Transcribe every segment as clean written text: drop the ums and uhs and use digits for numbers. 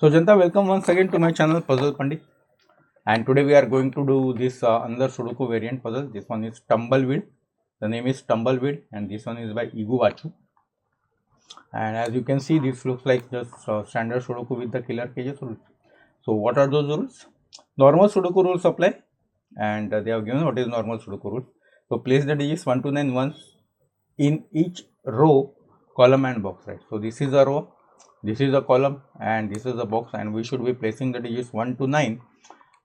So Janta, welcome once again to my channel Puzzle Pandit, and today we are going to do this another Sudoku variant puzzle. This one is Tumbleweed. The name is Tumbleweed, and this one is by Egubachu. And as you can see, this looks like just standard Sudoku with the killer cages rules. So what are those rules? Normal Sudoku rules apply, and they have given what is normal Sudoku rules. So place the digits 1 to 9 once in each row, column and box, right? So this is a row, this is a column, and this is a box, and we should be placing the digits 1 to 9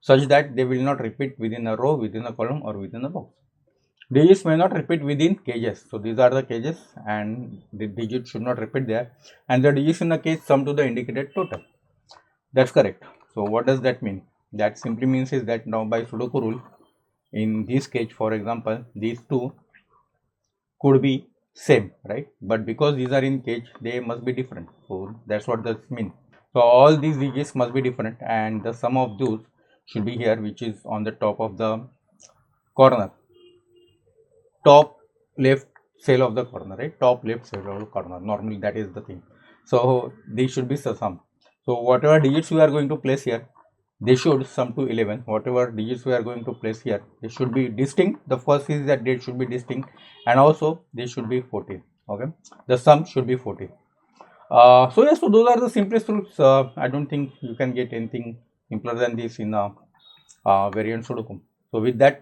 such that they will not repeat within a row, within a column, or within a box. Digits may not repeat within cages. So these are the cages, and the digits should not repeat there, and the digits in the cage sum to the indicated total. That's correct. So what does that mean? That simply means is that now by Sudoku rule, in this cage, for example, these two could be same, right? But because these are in cage, they must be different. So that's what this means. So all these digits must be different, and the sum of those should be here, which is on the top of the corner, top left cell of the corner, right? Top left cell of the corner. Normally that is the thing. So these should be sum. So whatever digits we are going to place here, they should sum to 11. Whatever digits we are going to place here, they should be distinct. The first is that they should be distinct, and also they should be 14. Okay, the sum should be 14. So yes, so those are the simplest rules. I don't think you can get anything simpler than this in a variant Sudoku. So with that,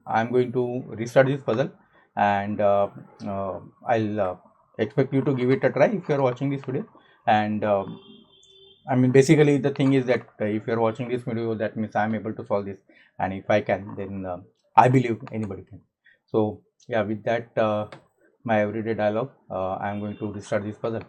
I'm going to restart this puzzle, and I'll expect you to give it a try if you are watching this video. And I mean, basically the thing is that if you are watching this video, that means I am able to solve this, and if I can, then I believe anybody can. So yeah, with that, my everyday dialogue, I am going to restart this puzzle.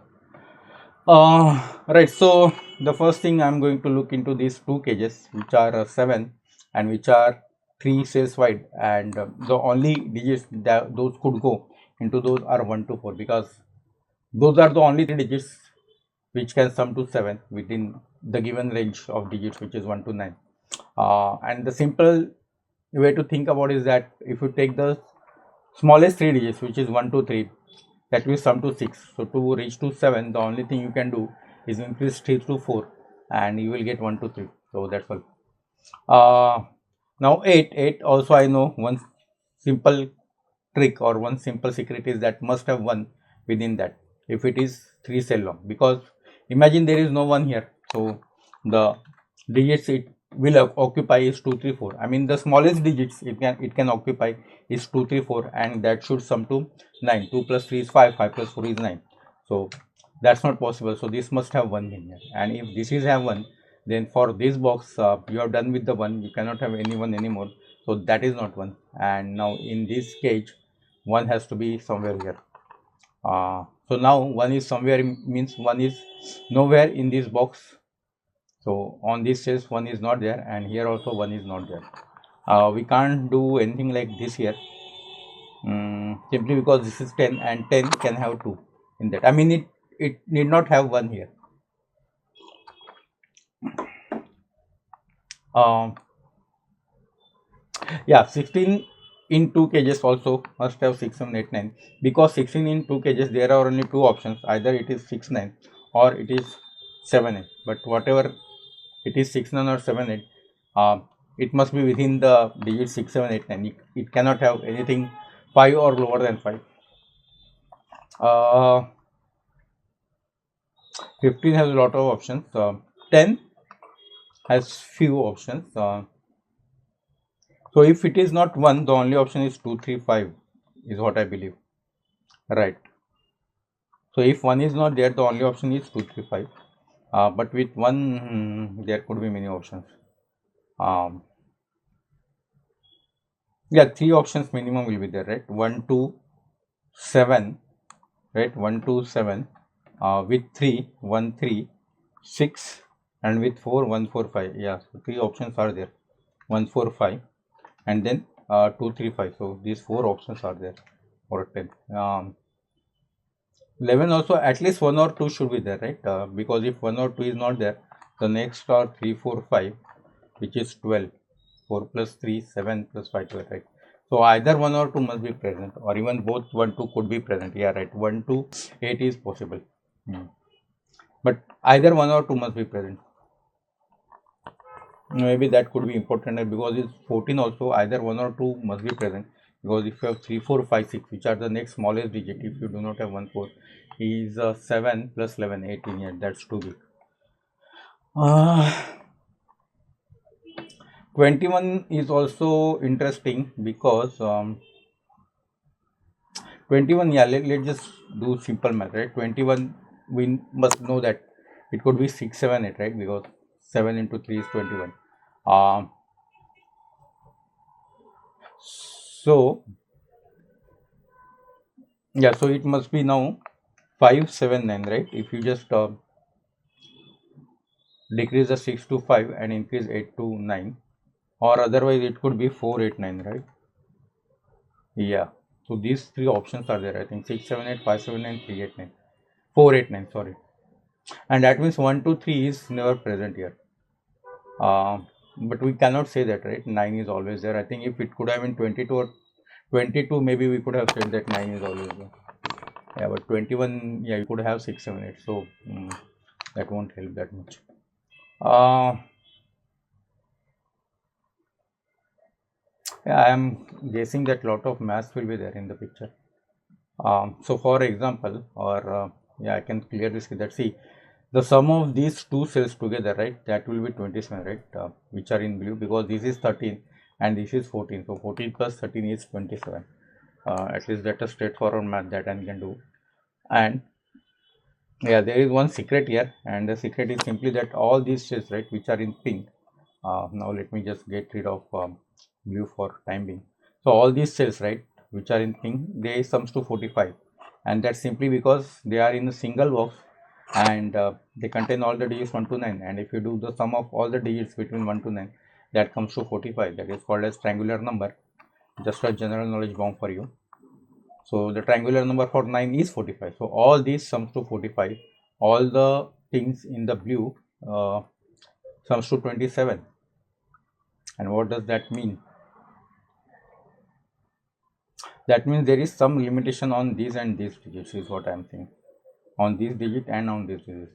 Right, so the first thing I'm going to look into these two cages, which are 7 and which are 3 cells wide, and the only digits that those could go into those are 1 to 4, because those are the only 3 digits which can sum to 7 within the given range of digits, which is 1 to 9. And the simple way to think about is that if you take the smallest 3 digits, which is 1 to 3, that will sum to 6. So to reach to 7, the only thing you can do is increase 3 to 4, and you will get 1 to 3. So that's all. Now 8 also, I know one simple trick or one simple secret is that must have 1 within that if it is 3 cell long, because imagine there is no 1 here. So the digits it will occupy is 2 3 4. I mean, the smallest digits it can occupy is 2 3 4, and that should sum to 9. 2 plus 3 is 5, 5 plus 4 is 9. So that's not possible. So this must have 1 in here, and if this is have 1, then for this box you are done with the 1. You cannot have any 1 anymore. So that is not 1, and now in this cage 1 has to be somewhere here. So now 1 is somewhere means 1 is nowhere in this box. So on this cells 1 is not there, and here also 1 is not there. We can't do anything like this here, simply because this is 10 and 10 can have 2 in that. I mean, it need not have 1 here. Yeah, 16 in 2 cages also must have 6 7 8 9, because 16 in 2 cages there are only 2 options, either it is 6 9 or it is 7 8. But whatever it is 6 9 or 7 8, it must be within the digits 6 7 8 9. It cannot have anything 5 or lower than 5. 15 has a lot of options. 10 has few options. So if it is not 1, the only option is 2 3 5 is what I believe, right? So if 1 is not there, the only option is 2 3 5. But with 1, there could be many options. Yeah, 3 options minimum will be there, right? 1 2 7, right? 1 2 7, with 3 1 3 6, and with 4 1 4 5. Yeah, so 3 options are there, 1 4 5, and then 2 3 5. So these 4 options are there for 10. 11 also, at least 1 or 2 should be there, right? Because if 1 or 2 is not there, the next are 3 4 5, which is 12. 4 plus 3 7 plus 5 12, right? So either 1 or 2 must be present, or even both 1 2 could be present. Yeah, right, 1 2 8 is possible. But either 1 or 2 must be present. maybe that could be important because it's 14 also, either 1 or 2 must be present, because if you have 3 4 5 6, which are the next smallest digit, if you do not have 1 4, is 7 plus 11 18. Yeah, that's too big. 21 is also interesting because 21, yeah, let's just do simple math, right? 21, we must know that it could be 6 7 8, right? Because 7 into 3 is 21. um so yeah, so it must be now 5 7 9, right? If you just decrease the 6 to 5 and increase 8 to 9, or otherwise it could be 4 8 9, right? Yeah, so these three options are there, I think. 6 7 8 5 7 9 3 8 9 4 8 9, sorry. And that means 1 2 3 is never present here. But we cannot say that, right? 9 is always there. I think if it could have been 22 or 22, maybe we could have said that 9 is always there. Yeah, but 21, yeah, you could have 6 7 8, so that won't help that much. uh, yeah, I am guessing that lot of mass will be there in the picture. So for example, or yeah, I can clear this with that. See, the sum of these two cells together, right, that will be 27, right, which are in blue, because this is 13 and this is 14. So 14 plus 13 is 27. At least that is straightforward math that I can do. And yeah, there is one secret here, and the secret is simply that all these cells, right, which are in pink. Now let me just get rid of blue for time being. So all these cells, right, which are in pink, they sums to 45, and that's simply because they are in a single box, and they contain all the digits 1 to 9. And if you do the sum of all the digits between 1 to 9, that comes to 45. That is called as triangular number. Just a general knowledge bomb for you. So the triangular number for 9 is 45. So all these sums to 45. All the things in the blue sums to 27. And what does that mean? That means there is some limitation on these and these digits, is what I am saying. On this digit and on this digit.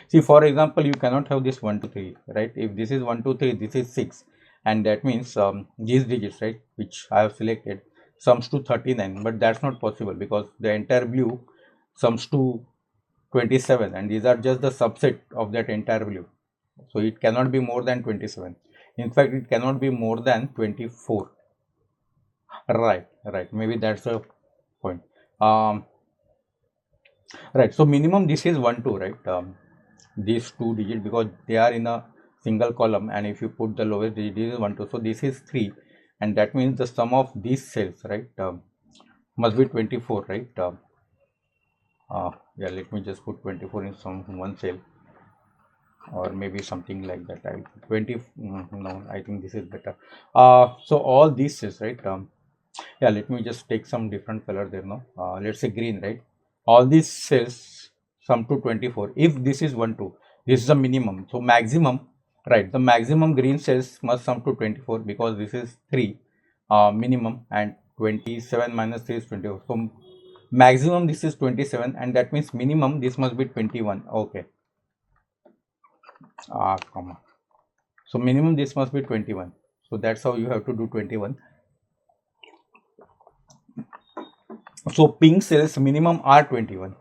See, for example, you cannot have this 1 2 3, right? If this is 1 2 3, this is 6, and that means these digits, right, which I have selected, sums to 39. But that's not possible because the entire blue sums to 27, and these are just the subset of that entire blue. So it cannot be more than 27. In fact, it cannot be more than 24. Right, right. Maybe that's the point. Um, right. So minimum this is 1 2, right? These two digits, because they are in a single column, and if you put the lowest digit, this is 1 2. So this is 3, and that means the sum of these cells, right, must be 24, right? Yeah, let me just put 24 in some one cell, or maybe something like that. I 20. No, I think this is better. So all these cells, right? Yeah, let me just take some different color there now. Let's say green, right? All these cells sum to 24. If this is 1 2, this is the minimum. So maximum, right, the maximum green cells must sum to 24, because this is 3 minimum, and 27 minus 3 is 24. So maximum this is 27, and that means minimum this must be 21. Okay. Comma. So minimum this must be 21. So that's how you have to do 21. So pink cells minimum are 21.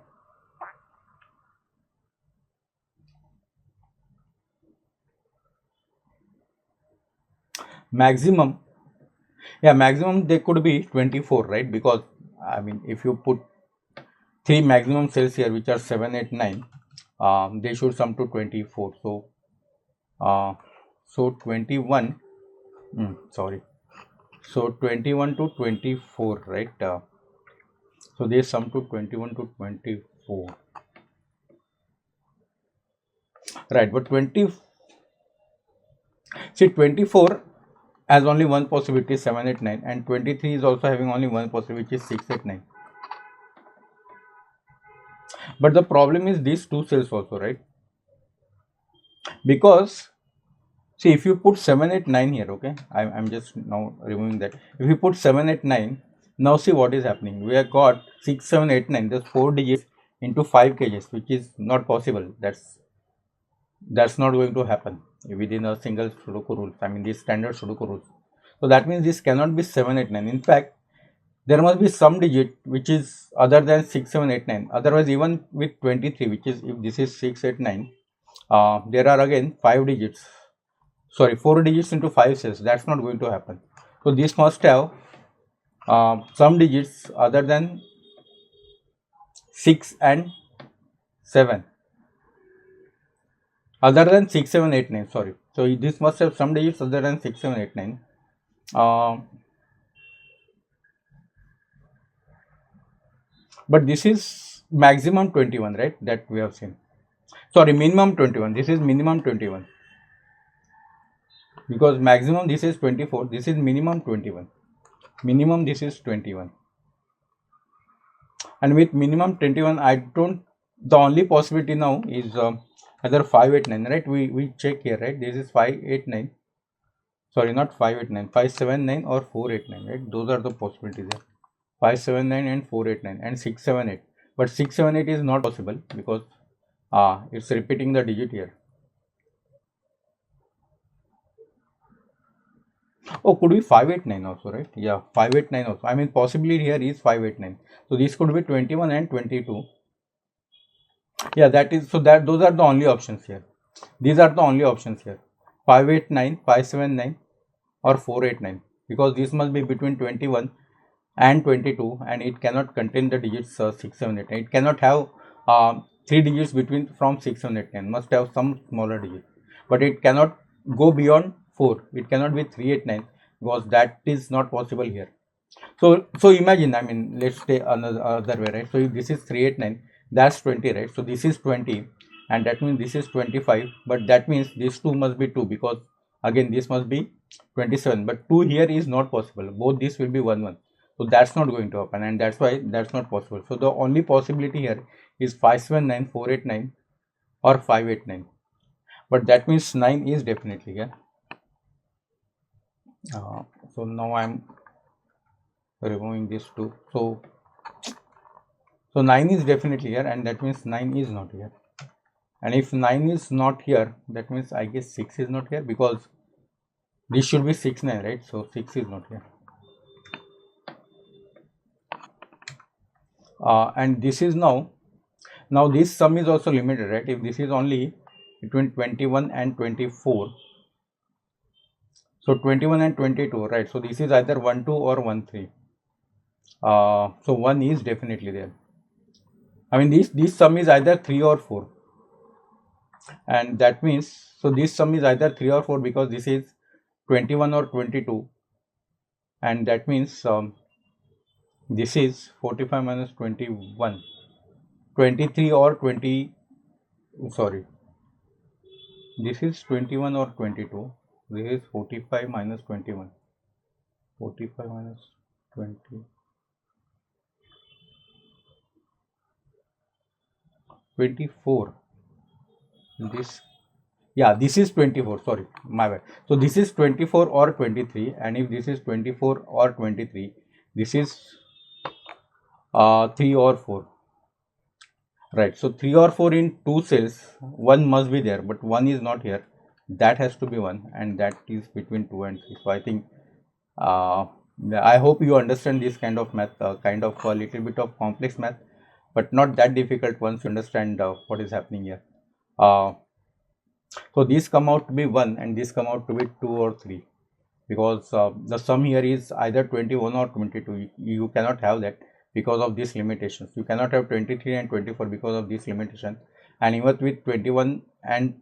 Maximum, yeah, maximum they could be 24, right? Because I mean, if you put three maximum cells here, which are 7 8 9, they should sum to 24. So so 21, sorry, so 21 to 24, right? So they sum to 21 to 24, right? But 20, see, 24 has only one possibility, 7 8 9, and 23 is also having only one possibility, which is 6 8 9. But the problem is these two cells also, right? Because see, if you put 7 8 9 here, okay, I'm just now removing that. If you put 7 8 9, now see what is happening. We have got 6 7 8 9, there's 4 digits into 5 cages, which is not possible. That's not going to happen. within a single Sudoku rule. I mean this standard Sudoku rules. So that means this cannot be 7, 8, 9. In fact, there must be some digit which is other than 6, 7, 8, 9. Otherwise, even with 23, which is if this is 6, 8, 9, there are again 5 digits. Sorry, 4 digits into 5 cells. That's not going to happen. So this must have some digits other than 6 and 7. Other than 6, 7, 8, 9. Sorry. So this must have some digits other than 6, 7, 8, 9. But this is maximum 21, right? That we have seen. Sorry, minimum 21. This is minimum 21. Because maximum this is 24. This is minimum 21. Minimum this is 21. And with minimum 21, I don't. The only possibility now is either 5, 8, 9. Right? We check here. Right? This is 5, 8, 9. Sorry, not 5, 8, 9. 5, 7, 9 or 4, 8, 9. Right? Those are the possibilities there. 5, 7, 9 and 4, 8, 9 and 6, 7, 8. But 6, 7, 8 is not possible because it's repeating the digit here. Oh, could be 589 also, right? Yeah, 589 also. I mean, possibly here is 589. So this could be 21 and 22. Yeah, that is so that those are the only options here. These are the only options here. 589, 579 or 489 because this must be between 21 and 22 and it cannot contain the digits 6, 7, 8. It cannot have 3 digits between from 6, 7, 8, 9. Must have some smaller digit. But it cannot go beyond 4. It cannot be 3, 8, 9 because that is not possible here. So imagine, I mean, let's say another other way, right? So if this is 389, that's 20, right? So this is 20 and that means this is 25, but that means these two must be 2 because again this must be 27, but 2 here is not possible. Both this will be 1, 1. So that's not going to happen and that's why that's not possible. So the only possibility here is 579, 489 or 589. But that means 9 is definitely here. So now I'm removing this 2. So 9 is definitely here and that means 9 is not here. And if 9 is not here, that means I guess 6 is not here because this should be 6, 9, right? So 6 is not here. And this is now this sum is also limited, right? If this is only between 21 and 24, so 21 and 22, right? So this is either 1, 2 or 1, 3. So 1 is definitely there. I mean this sum is either 3 or 4 and that means so this sum is either 3 or 4 because this is 21 or 22 and that means this is 45 minus 21, 23 or 20, sorry, this is 21 or 22, this is 45 minus 21, 45 minus 20, 24, this, yeah, this is 24, sorry, my bad. So this is 24 or 23 and if this is 24 or 23, this is 3 or 4, right? So 3 or 4 in 2 cells, 1 must be there but 1 is not here, that has to be 1 and that is between 2 and 3. So I think I hope you understand this kind of math, kind of a little bit of complex math but not that difficult once you understand what is happening here. So these come out to be 1 and this come out to be 2 or 3 because the sum here is either 21 or 22. You cannot have that because of these limitations. You cannot have 23 and 24 because of this limitation, and even with 21 and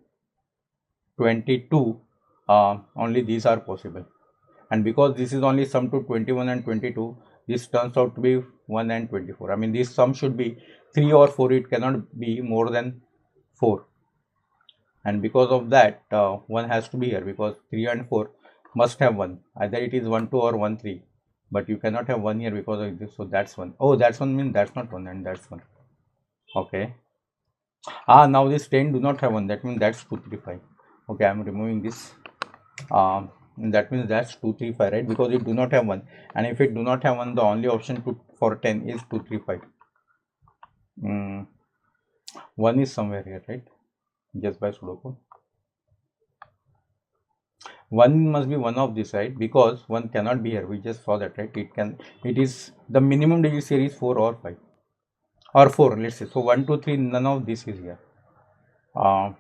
22 only these are possible, and because this is only sum to 21 and 22, this turns out to be 1 and 24. I mean this sum should be 3 or 4, it cannot be more than 4, and because of that 1 has to be here because 3 and 4 must have 1, either it is 1, 2 or 1, 3, but you cannot have 1 here because of this. So that's 1. Oh, that's 1 means that's not 1 and that's 1. Okay. Now this 10 do not have 1, that means that's 2, 3, 5. Okay, I'm removing this. That means that's 2, 3, 5, right? Because it do not have 1, and if it do not have 1, the only option for 10 is 2, 3, 5. 1 is somewhere here, right? Just by Sudoku. 1 must be one of this, right? Because 1 cannot be here. We just saw that, right? It is the minimum digit here is 4 or 5 or 4, let's say. So 1, 2, 3, none of this is here. Uh,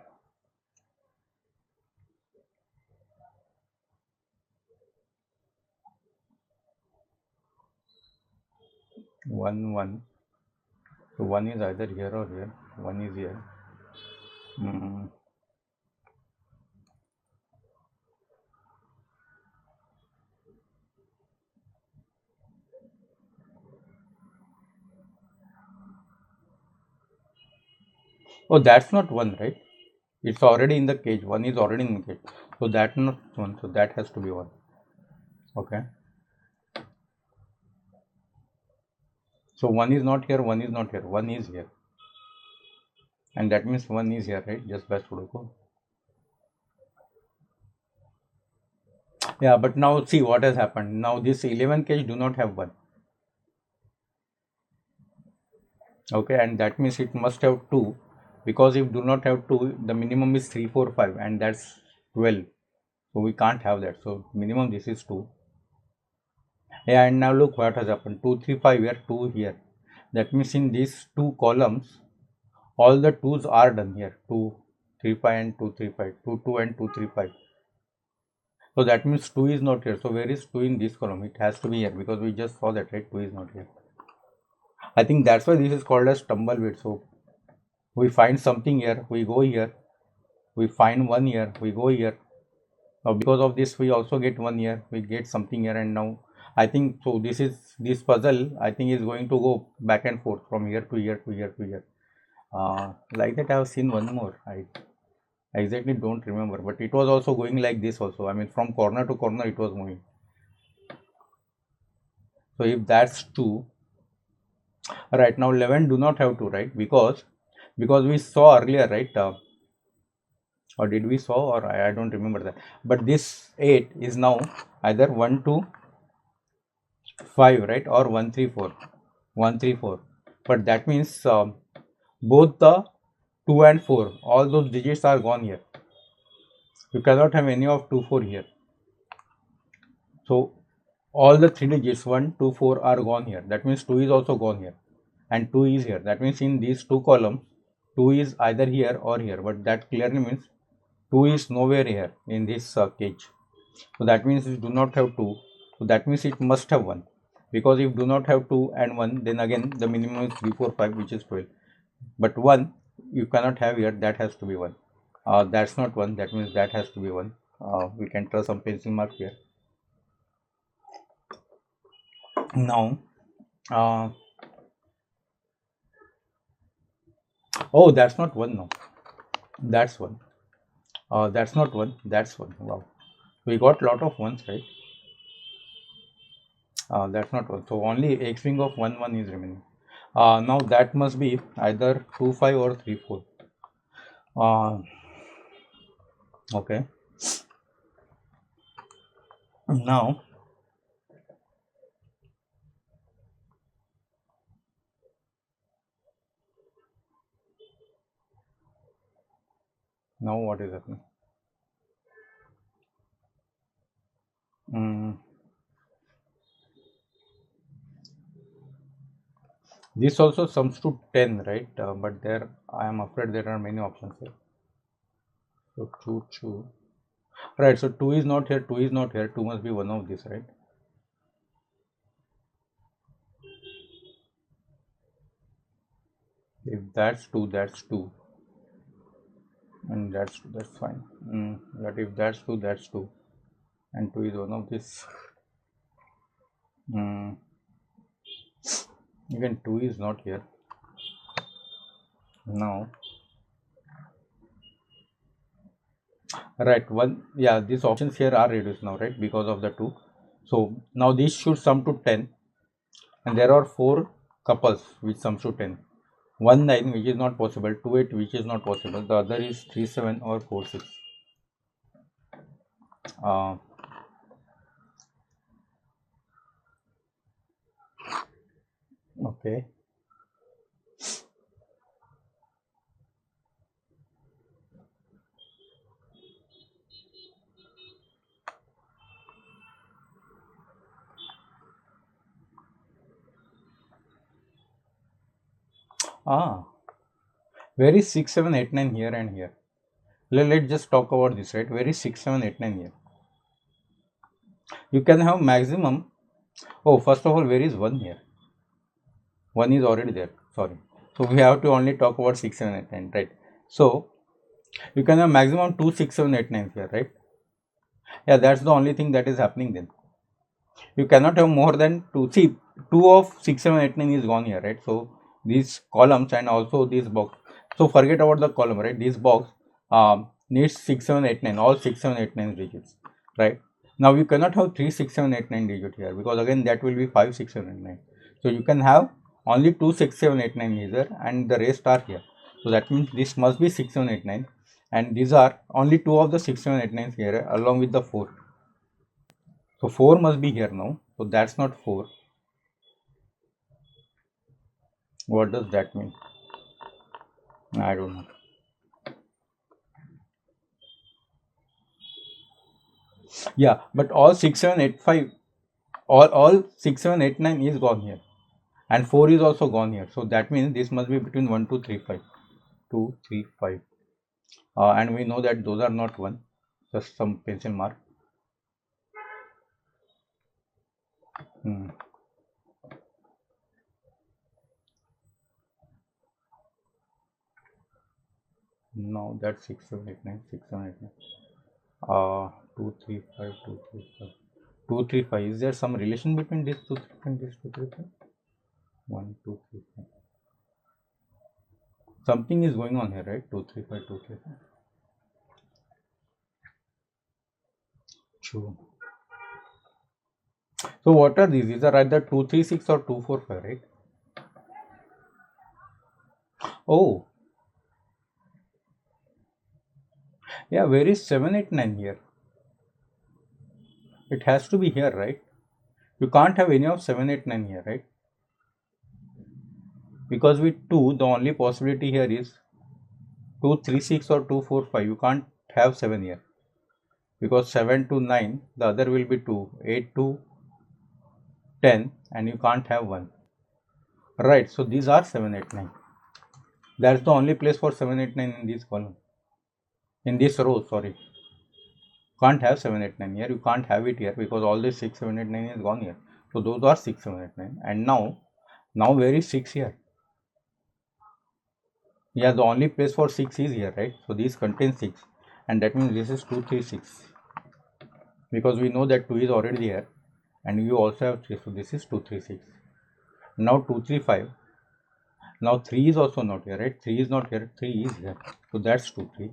1, 1. So 1 is either here or here. 1 is here. Mm. Oh, that's not 1, right? It's already in the cage. 1 is already in the cage. So that's not 1. So that has to be 1. Okay. So 1 is not here. 1 is not here. 1 is here. And that means 1 is here, right? Just by Sudoku. Yeah, but now see what has happened. Now this 11 cage do not have 1. Okay, and that means it must have 2, because if do not have 2, the minimum is 3, 4, 5, and that's 12. So we can't have that. So minimum this is 2. Yeah, and now look what has happened. 2, 3, 5 here, 2 here. That means in these two columns, all the 2's are done here. 2, 3, 5 and 2, 3, 5. 2, 2 and 2, 3, 5. So that means 2 is not here. So where is 2 in this column? It has to be here, because we just saw that, right? 2 is not here. I think that's why this is called as tumbleweed. So we find something here, we go here, we find 1 here, we go here. Now because of this we also get 1 here, we get something here, and now I think so this puzzle I think is going to go back and forth from here to here to here to here. Like that I have seen one more. I exactly don't remember, but it was also going like this also. I mean from corner to corner it was moving. So if that's 2, right, now 11 do not have 2, right? Because we saw earlier, right? Or did we saw, or I don't remember that, but this 8 is now either 1, 2, 5, right? Or 1, 3, 4, 1, 3, 4. But that means both the 2 and 4, all those digits are gone here. You cannot have any of 2, 4 here. So all the 3 digits 1, 2, 4 are gone here. That means 2 is also gone here, and 2 is here. That means in these two columns 2 is either here or here, but that clearly means 2 is nowhere here in this cage. So that means you do not have 2. So that means it must have 1, because if do not have 2 and 1, then again the minimum is 3, 4, 5, which is 12. But 1 you cannot have here, that has to be 1. That's not 1, that means that has to be 1. We can draw some pencil mark here. Now oh, that's not 1 now. That's 1. That's not 1, that's 1. Wow, we got lot of ones, right? That's not 1. So only x wing of 1, 1 is remaining. Now that must be either 2, 5 or 3, 4. Okay. Now what is happening? Mm. This also sums to 10, right? But there I am afraid there are many options here. So 2, 2. Right, so 2 is not here, 2 is not here, 2 must be one of these, right? If that's 2, that's 2. And that's fine. But if that's 2, that's 2. And 2 is one of this. Even 2 is not here. Now right, one, yeah, these options here are reduced now, right, because of the 2. So now this should sum to 10, and there are 4 couples which sums to 10. 1, 9, which is not possible, 2, 8, which is not possible, the other is 3, 7 or 4, 6. Okay. Ah, where is 6, 7, 8, 9 here and here? Let's just talk about this, right? Where is 6, 7, 8, 9 here? You can have maximum. Oh, first of all, where is 1 here? 1 is already there. Sorry. So we have to only talk about 6, 7, 8, 9, right? So you can have maximum 2, 6, 7, 8, 9 here, right? Yeah, that's the only thing that is happening then. You cannot have more than 2. See, 2 of 6, 7, 8, 9 is gone here, right? So these columns and also this box. So forget about the column, right? This box needs 6, 7, 8, 9, all 6, 7, 8, 9 digits, right? Now you cannot have 3, 6, 7, 8, 9 digit here because again that will be 5, 6, 7, 8, 9. So you can have only 2, 6, 7, 8, 9 here and the rest are here. So that means this must be 6, 7, 8, 9 and these are only 2 of the 6, 7, 8, 9 here along with the 4. So 4 must be here now. So that's not 4. What does that mean? I don't know. Yeah, but all 6, 7, 8, 5, all 6, 7, 8, 9 is gone here. And 4 is also gone here. So that means this must be between 1, 2, 3, 5. 2, 3, 5. And we know that those are not 1. Just some pencil mark. Hmm. No, that's 6, 7, 8, 9. 6, 7, 8, 9. 2, 3, 5, 2, 3, 5. 2, 3, 5. Is there some relation between this 2, 3, and this 2, 3, 5? 1, 2, 3, 5. Something is going on here, right? 2, 3, 5, 2, 3, 5. True. So what are these? These are either 236 or 245, right? Oh, yeah, where is 789 here? It has to be here, right? You can't have any of 789 here, right? Because with 2, the only possibility here is 236 or 245. You can't have 7 here. Because 7 to 9, the other will be 2. 8 to 10, and you can't have 1. Right, so these are 789. That's the only place for 789 in this column. In this row, sorry. Can't have 789 here. You can't have it here because all this 6, 7, 8, 9 is gone here. So those are 6, 7, 8, 9. And now where is 6 here? Yeah, the only place for 6 is here, right? So this contains 6. And that means this is 236. Because we know that 2 is already here. And you also have 3. So this is 236. Now 235. Now 3 is also not here, right? 3 is not here. 3 is here. So that's 2, 3.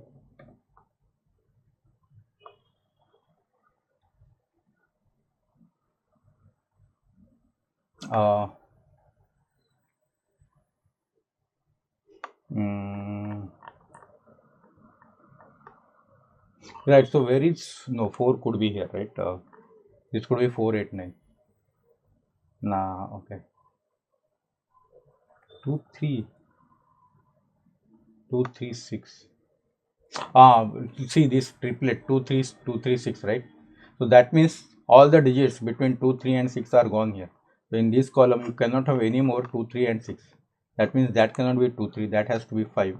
Uh, mm, right. So where is no 4 could be here, right? This could be 489. Nah, okay. 2, 3, 2, 3, 6. See this triplet 2, 3, 2, 3, 6, right? So that means all the digits between 2, 3 and 6 are gone here. So in this column you cannot have any more 2, 3 and 6. That means that cannot be 2, 3. That has to be 5.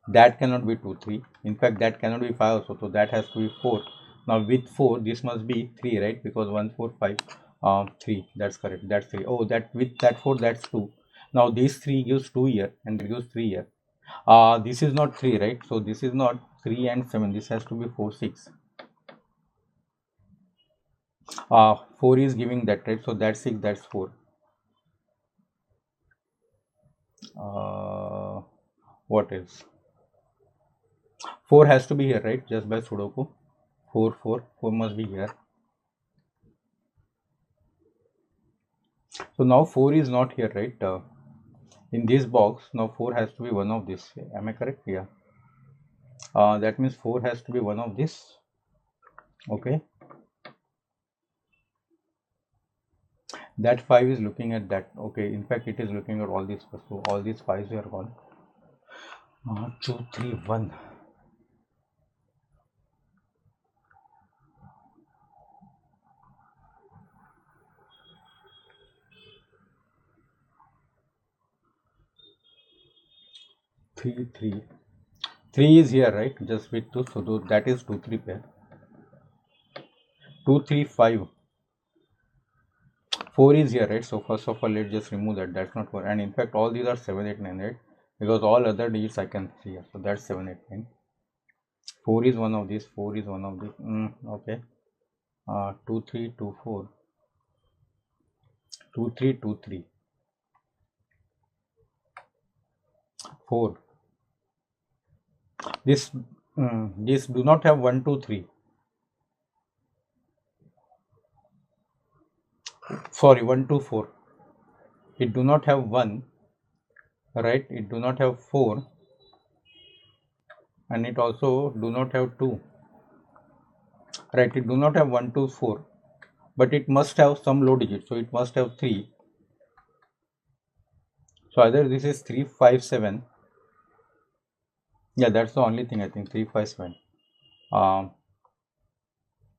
That cannot be 2, 3. In fact, that cannot be 5 also. So that has to be 4. Now with 4, this must be 3, right? Because 1, 4, 5, 3. That's correct. That's 3. Oh, that with that 4, that's 2. Now these 3 gives 2 here and it gives 3 here. This is not 3, right? So this is not 3 and 7. This has to be 4, 6. 4 is giving that, right? So that's 6, that's 4. What else? 4 has to be here, right? Just by Sudoku. 4, 4. 4 must be here. So now 4 is not here, right? In this box, now 4 has to be one of this. Am I correct? Yeah. That means 4 has to be one of this. Okay. That 5 is looking at that. Okay. In fact, it is looking at all these. So all these 5s are gone. 2, 3, 1. 3 3 3 is here, right? Just with 2, so that is 2 3 pair. 2 3 5. 4 is here, right? So first of all, let's just remove that. That's not 4. And in fact, all these are 7 8 9, right? Because all other digits I can see here. So that's 7 8 9. 4 is one of these. 4 is one of these. Okay. 2 3 2 4. 2 3 2 3. 4. This do not have 1 2 3. Sorry, 1 2 4. It do not have 1, right? It do not have 4, and it also do not have 2, right? It do not have 1 2 4, but it must have some low digit, so it must have 3. So either this is 3 5 7. Yeah, that's the only thing I think. 3 5 7.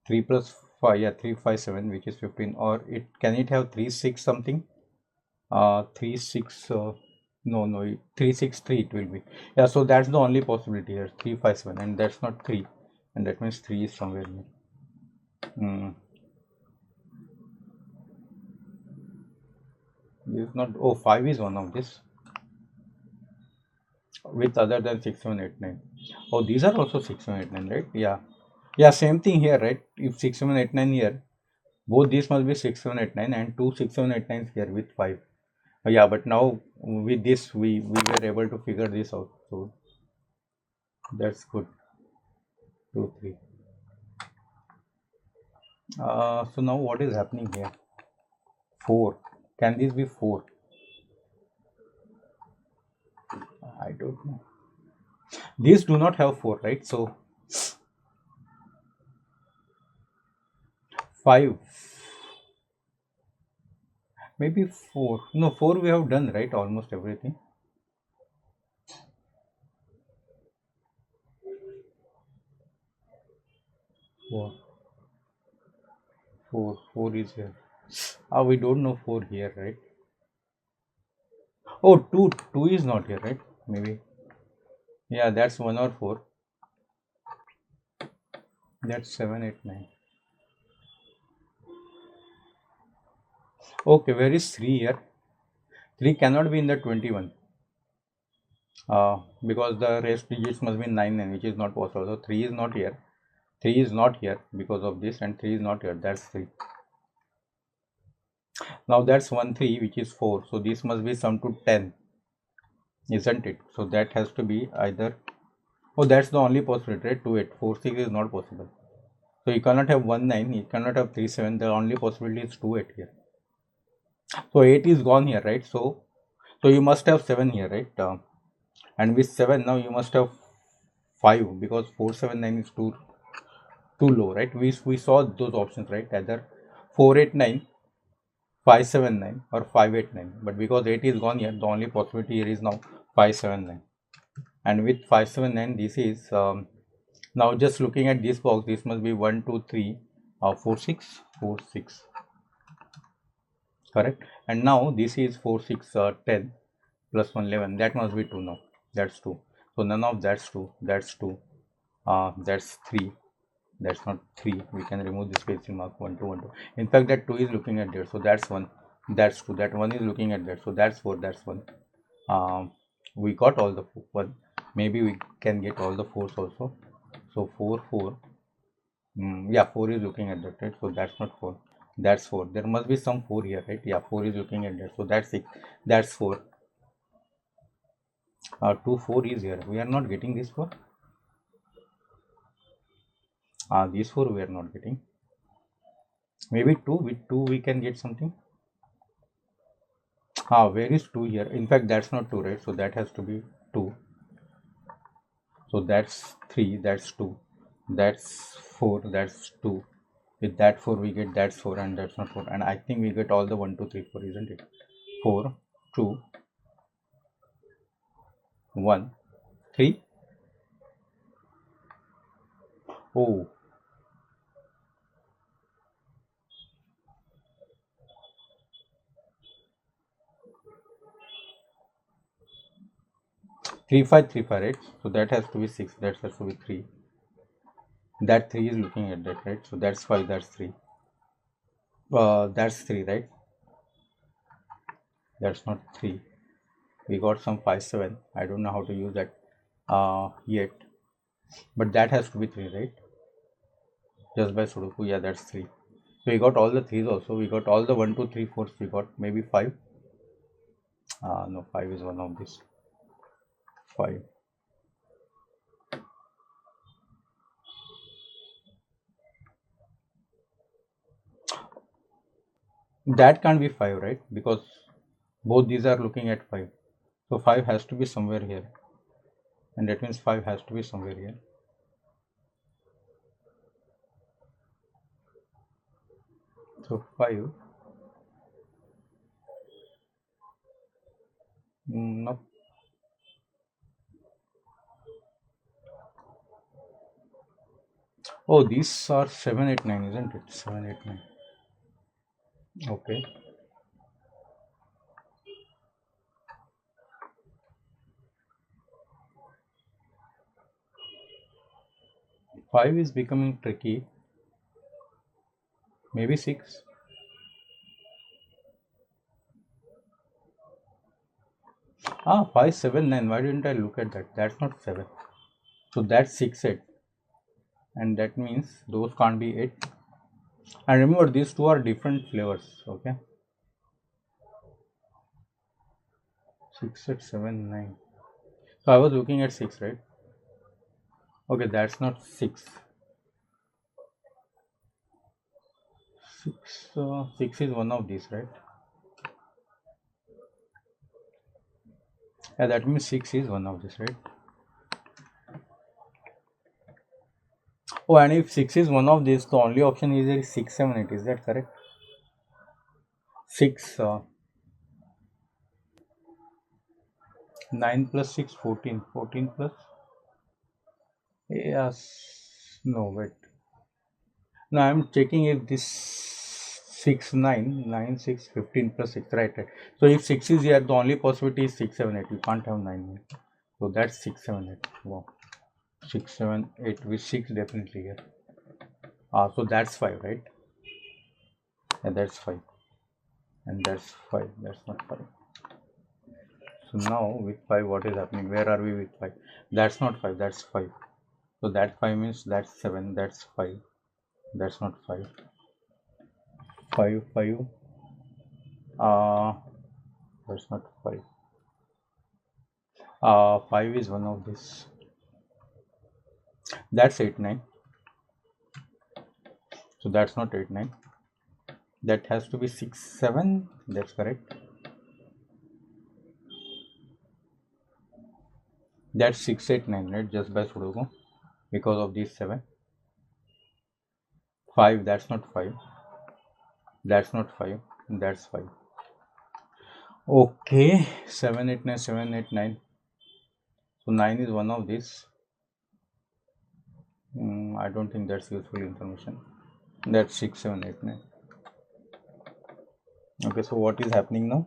3 plus 5, yeah, 3 5 7, which is 15. Or can it have 3 6 something? 3 6. No, 3 6 3 it will be. Yeah, so that's the only possibility here. 3 5 7, and that's not 3, and that means 3 is somewhere here. This is not. Oh, 5 is one of this with other than 6 7 8 9. Oh, these are also 6 7 8 9, right? Yeah, same thing here, right? If 6 7 8 9 here, both these must be 6 7 8 9, and 2 6 7 8 9s here with 5. Yeah, but now with this we were able to figure this out, so that's good. 2 3. So now what is happening here? 4. Can this be 4? I don't know. These do not have 4, right? So 5, maybe 4. No, 4 we have done, right? Almost everything. 4 4 is here. We don't know 4 here, right? Oh, 2 is not here, right? Maybe. Yeah, that's 1 or 4. That's 7 8 9. Okay, where is 3 here? 3 cannot be in the 21. Because the rest digits must be 9 9, which is not possible. So 3 is not here. 3 is not here because of this, and 3 is not here. That's 3. Now that's 1 3, which is 4. So this must be sum to 10, isn't it? So that has to be either. Oh, that's the only possibility, right? 2 8. 4 6 is not possible. So you cannot have 1 9. You cannot have 3 7. The only possibility is 2 8 here. So 8 is gone here, right? So you must have 7 here, right? And with 7 now you must have 5, because 4 7 9 is too low, right? We saw those options, right? Either 4 8 9, 5 7 9, or 5 8 9. But because 8 is gone here, the only possibility here is now 5 7 9. And with 5 7 9, this is now just looking at this box, this must be 1 2 3 4 6 4 6, correct? And now this is 4 6 10 plus 1 11. That must be 2 now. That's 2. So none of that's 2. That's 2. That's 3. That's not 3. We can remove this question mark. 1 2 1 2. In fact, that 2 is looking at there. So that's 1. That's 2. That 1 is looking at that. So that's 4. That's 1. We got all the 1. Maybe we can get all the 4s also. So 4 4. Yeah, 4 is looking at that, right? So that's not 4. That's 4. There must be some 4 here, right? Yeah, 4 is looking at that. So that's 6. That's 4. 2 4 is here. We are not getting this 4. These 4 we are not getting. Maybe 2. With 2 we can get something. Where is 2 here? In fact, that's not 2, right? So that has to be 2. So that's 3. That's 2. That's 4. That's 2. With that 4 we get that's 4, and that's not 4. And I think we get all the 1 2 3 4, isn't it? 4 2 1 3. Oh, 3 5 3 5, right? So that has to be 6, that has to be 3. That 3 is looking at that, right? So that's 5, that's 3. That's 3, right? That's not 3. We got some 5 7. I don't know how to use that yet, but that has to be 3, right? Just by Sudoku, yeah, that's 3. So we got all the 3s also. We got all the 1 2 3 4s. We got maybe 5. No, 5 is one of these. 5. That can't be 5, right? Because both these are looking at 5. So 5 has to be somewhere here. And that means 5 has to be somewhere here. So 5. No. Oh, these are 7 8 9, isn't it? 7 8 9. Okay. Five is becoming tricky. Maybe 6. 5 7 9. Why didn't I look at that? That's not 7. So that's 6 8. And that means those can't be 8. And remember, these two are different flavors. Okay. 6 8 7 9. So I was looking at 6, right? Okay, that's not 6. 6 is one of these, right? Yeah, that means 6 is one of these, right? Oh, and if 6 is one of these, the only option is 6 7 8. Is that correct? 6 9 plus 6 14. 14 plus, yes, no, wait, no, I'm checking if this 6 9 9 6 15 plus 6, right? So if 6 is here, the only possibility is 6 7 8. You can't have 9. So that's 6 7 8. Wow. 6 7 8 with 6 definitely here. So that's 5, right? Yeah, that's 5. And that's 5. That's not 5. So now with 5, what is happening? Where are we with 5? That's not 5. That's 5. So that 5 means that's 7. That's 5. That's not 5. 5 5. That's not 5. 5 is one of this. That's 8 9. So that's not 8 9. That has to be 6 7. That's correct. That's 6 8 9, right? Just by Sudoku, because of these 7. 5. That's not 5. That's not 5. That's 5. Okay. 7 8 9 7 8 9. So 9 is one of these. I don't think that's useful information. That's 6 7 8 9. Okay, so what is happening now?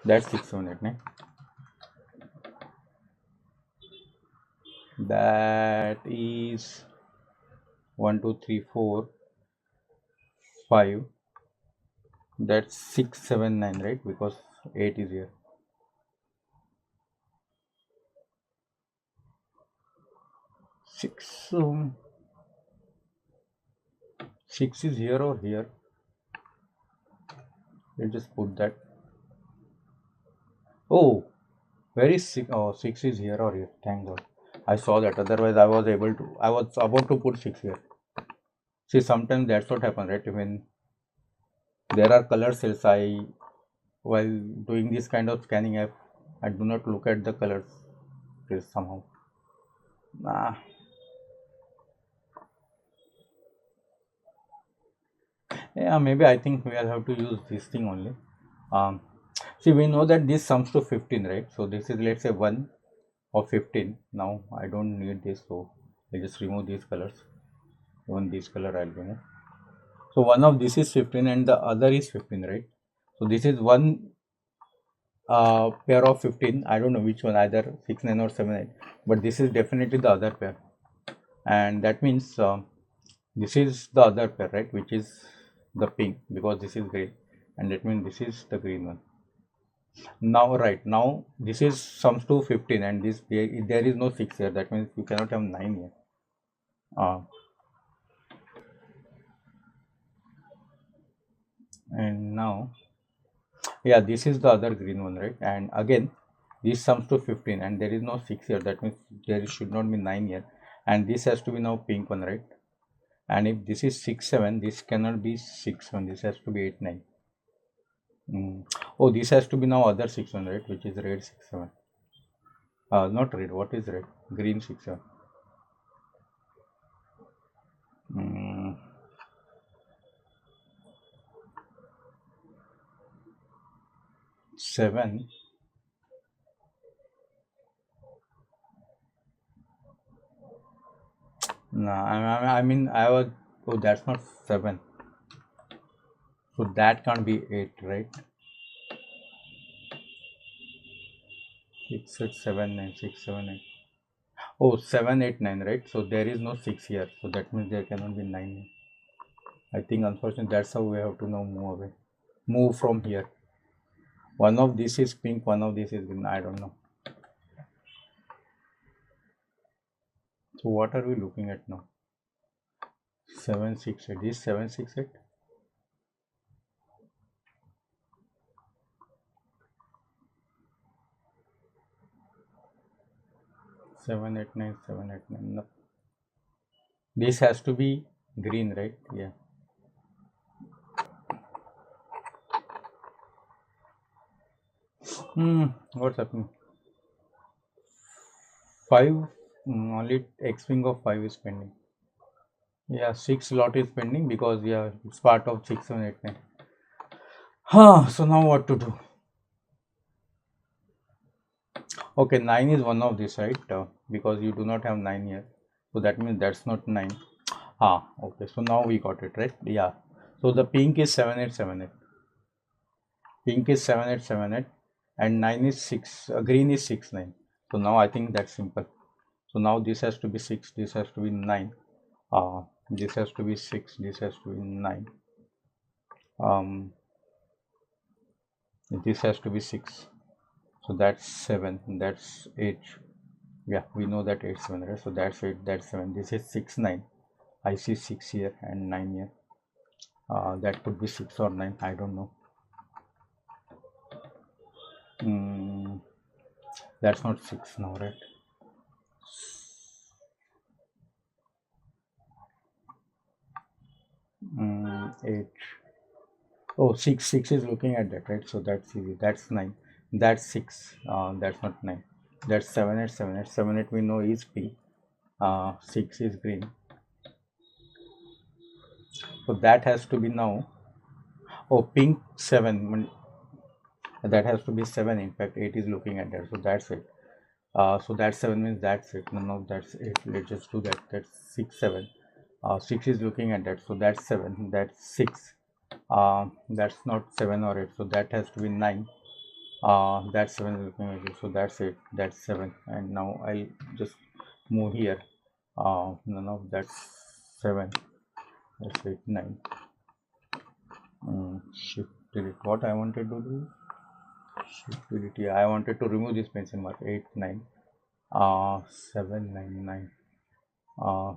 That's 6 7 8 9. That is 1 2 3 4 5. That's 6 7 9, right? Because 8 is here. 6 6 is here or here. Let's just put that. Oh, where is 6? Oh, 6 is here or here. Thank God. I saw that. Otherwise, I was about to put 6 here. See, sometimes that's what happens, right? When there are color cells, while doing this kind of scanning app, I do not look at the colors somehow. Yeah, maybe I think we'll have to use this thing only. See, we know that this sums to 15, right? So this is, let's say, 1 of 15. Now I don't need this, so I'll just remove these colors. Even this color I'll remove. So one of this is 15 and the other is 15, right? So this is 1 pair of 15. I don't know which one, either 6 9 or 7 8, but this is definitely the other pair, and that means this is the other pair, right, which is the pink, because this is green, and that means this is the green one. Now, right now, this is sums to 15, and this there is no 6 here. That means you cannot have 9 here. Uh, and now, yeah, this is the other green one, right? And again, this sums to 15, and there is no 6 here. That means there should not be 9 here, and this has to be now pink one, right? And if this is 6 7, this cannot be 6 1. This has to be 8 9. Oh, this has to be now other 6 1, right? Which is red 6 7. Not red. What is red? Green 6 7. Mm, 7. No, I mean, I was. Oh, that's not 7. So that can't be 8, right? 6 8 7 9 6 7 8. Oh, 7 8 9, right? So there is no 6 here. So that means there cannot be 9. I think, unfortunately, that's how we have to now move away. Move from here. One of this is pink, one of this is green. I don't know. So what are we looking at now? 7 6 8. Is 7 6 8? Seven eight nine 7 8 9. No. This has to be green, right? Yeah. What's happening? 5. Only X wing of 5 is pending. Yeah, 6 lot is pending because, yeah, it's part of 6 7 8 9. So now what to do? Okay, 9 is one of this, right? Because you do not have 9 here. So that means that's not 9. Okay. So now we got it, right? Yeah. So the pink is 7 8 7 8. Pink is 7 8 7 8. And 9 is 6. Green is 6 9. So now I think that's simple. So now this has to be 6. This has to be 9. This has to be 6. This has to be 9. This has to be 6. So that's 7. That's 8. Yeah, we know that 8 7, right? So that's 8. That's 7. This is 6 9. I see 6 here and 9 here. That could be 6 or 9. I don't know. That's not 6 now, right? 8. Oh, 6 6 is looking at that, right? So that's easy. That's 9. That's 6. That's not 9. That's 7 8 7 8. 7 8 we know is P. 6 is green. So that has to be now. Oh, pink 7. That has to be 7. In fact, 8 is looking at that. So that's it. So that 7 means that's it. No, that's 8. Let's just do that. That's 6 7. 6 is looking at that. So that's 7. That's 6. That's not 7 or 8. So that has to be 9. That's 7 is looking at it. So that's 8. That's 7. And now I'll just move here. No, that's 7. That's 8 9. Shift delete. What I wanted to do? Shift delete. Yeah, I wanted to remove this pencil mark. 8 9. 7 9 9.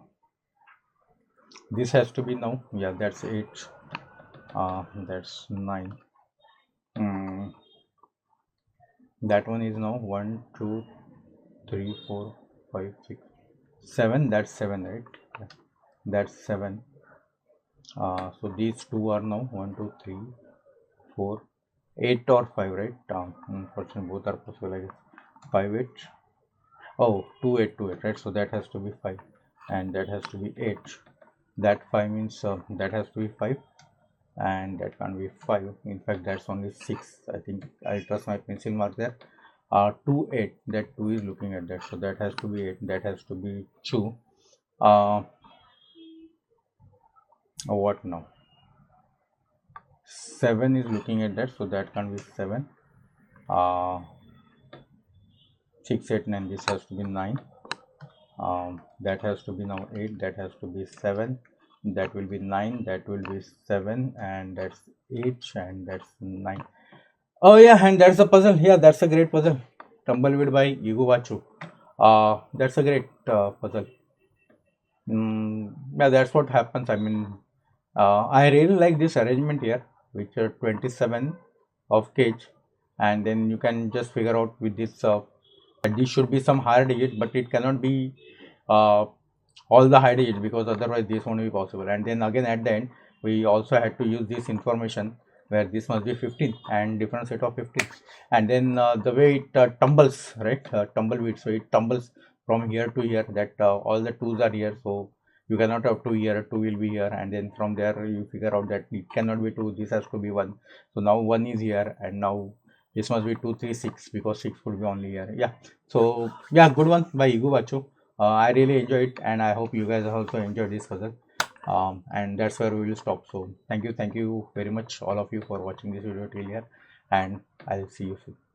This has to be now. Yeah, that's 8. That's 9. That one is now 1 2 3 4 5 6 7. That's 7, right? Yeah, that's 7. So these two are now 1 2 3 4 8 or 5, right? Unfortunately, both are possible, I guess. 5 8. Oh, 2 8 2 8, right? So that has to be 5, and that has to be 8. That 5 means that has to be 5, and that can't be 5. In fact, that's only 6. I think I'll trust my pencil mark there. 2 8. That 2 is looking at that, so that has to be 8. That has to be 2. What now? 7 is looking at that, so that can't be 7. uh, 6 8 9, this has to be 9, that has to be now 8, that has to be 7, that will be 9, that will be 7, and that's 8, and that's 9. Oh yeah, and that's the puzzle. Yeah, that's a great puzzle. Tumbleweed by Egubachu. That's a great puzzle. Yeah, that's what happens. I mean, I really like this arrangement here, which are 27 of cage, and then you can just figure out with this. This should be some higher digit, but it cannot be uh, all the high digits, because otherwise this won't be possible. And then again at the end, we also had to use this information where this must be 15 and different set of 15, and then the way it tumbles, right, tumbleweed, so it tumbles from here to here, that all the twos are here, so you cannot have 2 here, 2 will be here, and then from there you figure out that it cannot be 2, this has to be 1, so now 1 is here, and now this must be 2 3 6, because 6 could be only here. Yeah, so yeah, good one by Egubachu. I really enjoyed it, and I hope you guys also enjoyed this puzzle. And that's where we will stop. So thank you very much, all of you, for watching this video till here, and I'll see you soon.